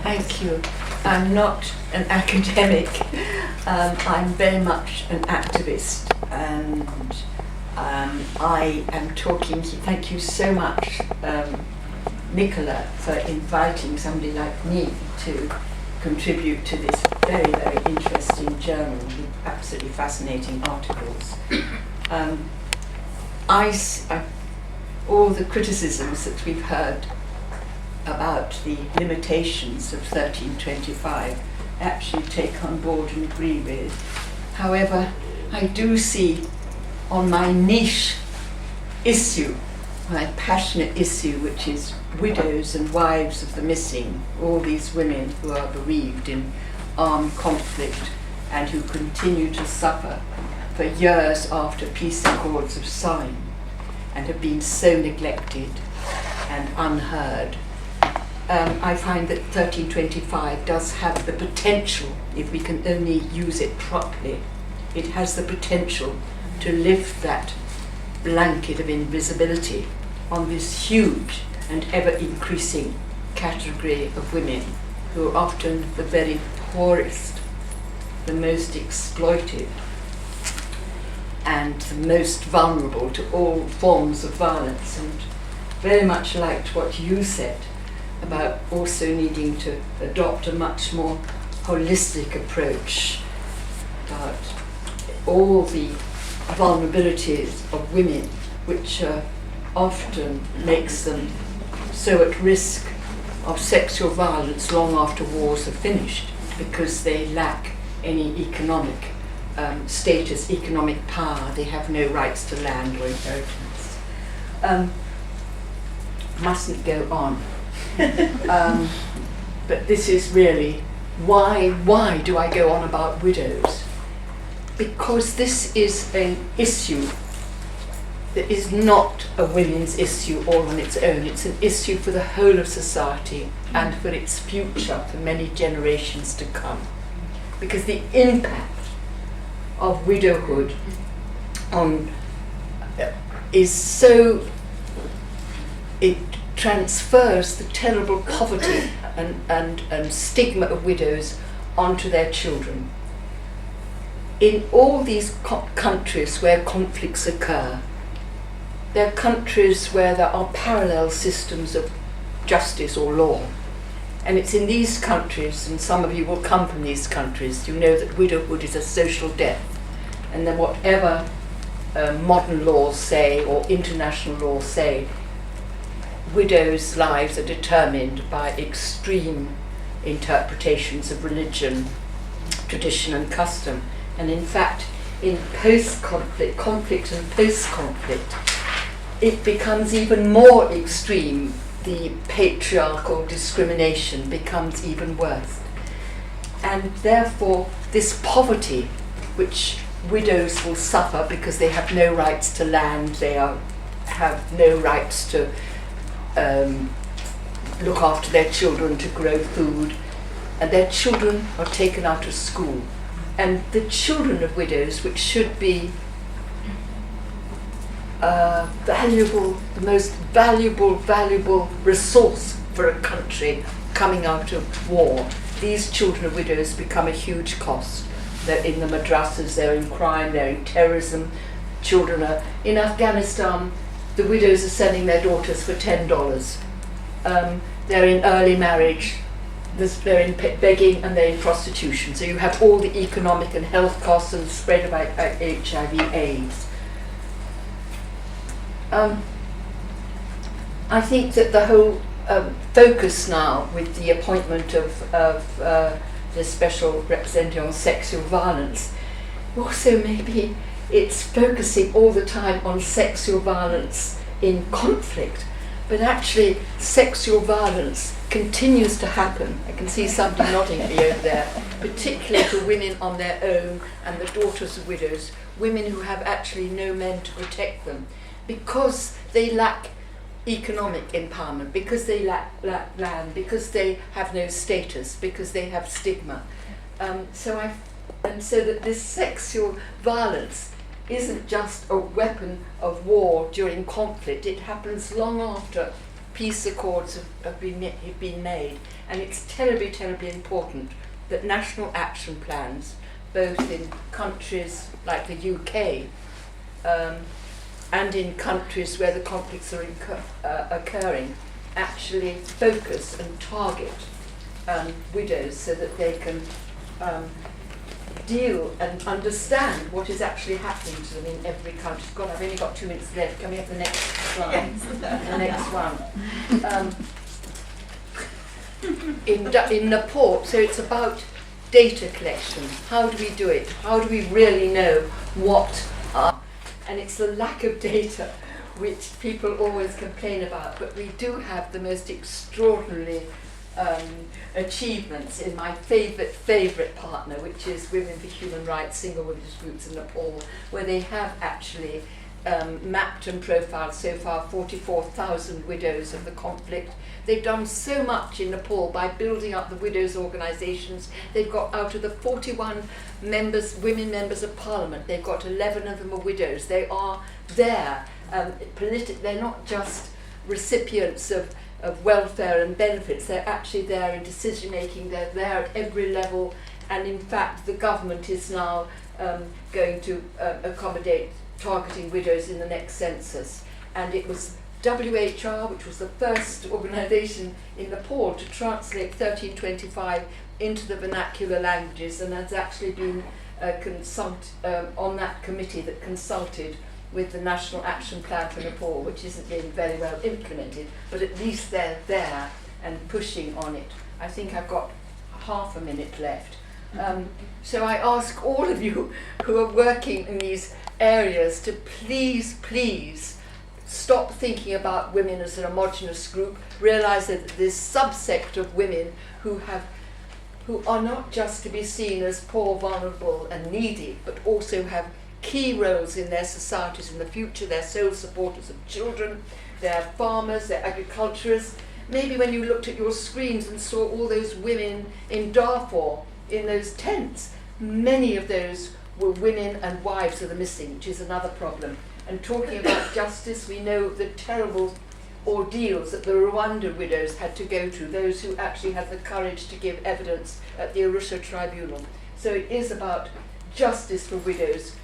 Thank you. I'm not an academic. I'm very much an activist, and I am talking. Thank you so much, Nicola, for inviting somebody like me to contribute to this very, very interesting journal with absolutely fascinating articles. All the criticisms that we've heard about the limitations of 1325 actually take on board and agree with. However, I do see on my niche issue, my passionate issue, which is widows and wives of the missing, all these women who are bereaved in armed conflict and who continue to suffer for years after peace accords have signed and have been so neglected and unheard. I find that 1325 does have the potential, if we can only use it properly, it has the potential to lift that blanket of invisibility on this huge and ever increasing category of women who are often the very poorest, the most exploited, and the most vulnerable to all forms of violence. And very much liked what you said about also needing to adopt a much more holistic approach about all the vulnerabilities of women, which often makes them so at risk of sexual violence long after wars are finished, because they lack any economic status, economic power. They have no rights to land or inheritance. Mustn't go on. But this is really why do I go on about widows? Because this is an issue that is not a women's issue all on its own. It's an issue for the whole of society and for its future, for many generations to come. Because the impact of widowhood is so, it transfers the terrible poverty and stigma of widows onto their children. In all these countries where conflicts occur, there are countries where there are parallel systems of justice or law. And it's in these countries, and some of you will come from these countries, you know that widowhood is a social death. And then whatever modern laws say or international laws say, widows' lives are determined by extreme interpretations of religion, tradition and custom. And in fact, in post-conflict, conflict and post-conflict, it becomes even more extreme. The patriarchal discrimination becomes even worse. And therefore, this poverty, which widows will suffer because they have no rights to land, they have no rights to look after their children, to grow food, and their children are taken out of school. And the children of widows, which should be valuable, the most valuable resource for a country coming out of war, these children of widows become a huge cost. They're in the madrasas, they're in crime, they're in terrorism. Children are in Afghanistan. The widows are selling their daughters for $10. They're in early marriage, they're in begging, and they're in prostitution. So you have all the economic and health costs and the spread of HIV/AIDS. I think that the whole focus now with the appointment of the special representative on sexual violence, also maybe it's focusing all the time on sexual violence in conflict, but actually sexual violence continues to happen. I can see somebody nodding at me over there, particularly to women on their own and the daughters of widows, women who have actually no men to protect them, because they lack economic empowerment, because they lack land, because they have no status, because they have stigma. So that this sexual violence isn't just a weapon of war during conflict. It happens long after peace accords have been made, and it's terribly, terribly important that national action plans, both in countries like the UK and in countries where the conflicts are occurring, actually focus and target widows so that they can deal and understand what is actually happening to them in every country. God, I've only got 2 minutes left. Can we have the next slide? Yes. The next one. In Nepal, so it's about data collection. How do we do it? How do we really know what are? And it's the lack of data which people always complain about, but we do have the most extraordinary achievements in my favourite partner, which is Women for Human Rights, single women's groups in Nepal, where they have actually mapped and profiled so far 44,000 widows of the conflict. They've done so much in Nepal by building up the widows' organisations. They've got, out of the 41 women members of parliament, they've got 11 of them are widows. They are there. They're not just recipients of welfare and benefits, they're actually there in decision making, they're there at every level, and in fact the government is now going to accommodate targeting widows in the next census. And it was WHR, which was the first organisation in Nepal to translate 1325 into the vernacular languages, and has actually been on that committee that consulted with the National Action Plan for Nepal, which isn't being very well implemented, but at least they're there and pushing on it. I think I've got half a minute left. So I ask all of you who are working in these areas to please, please stop thinking about women as an homogenous group, realise that there's subsect of women who are not just to be seen as poor, vulnerable and needy, but also have key roles in their societies in the future. They're sole supporters of children, they're farmers, they're agriculturists. Maybe when you looked at your screens and saw all those women in Darfur in those tents, many of those were women and wives of the missing, which is another problem. And talking about justice, we know the terrible ordeals that the Rwanda widows had to go through, those who actually had the courage to give evidence at the Arusha tribunal. So it is about justice for widows,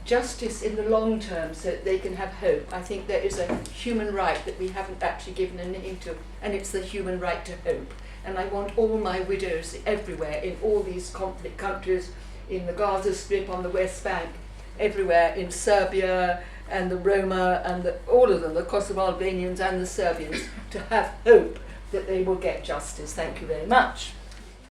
justice in the long term so that they can have hope. I think there is a human right that we haven't actually given a name to, and it's the human right to hope. And I want all my widows everywhere, in all these conflict countries, in the Gaza Strip, on the West Bank, everywhere, in Serbia and the Roma and all of them, the Kosovo Albanians and the Serbians, to have hope that they will get justice. Thank you very much.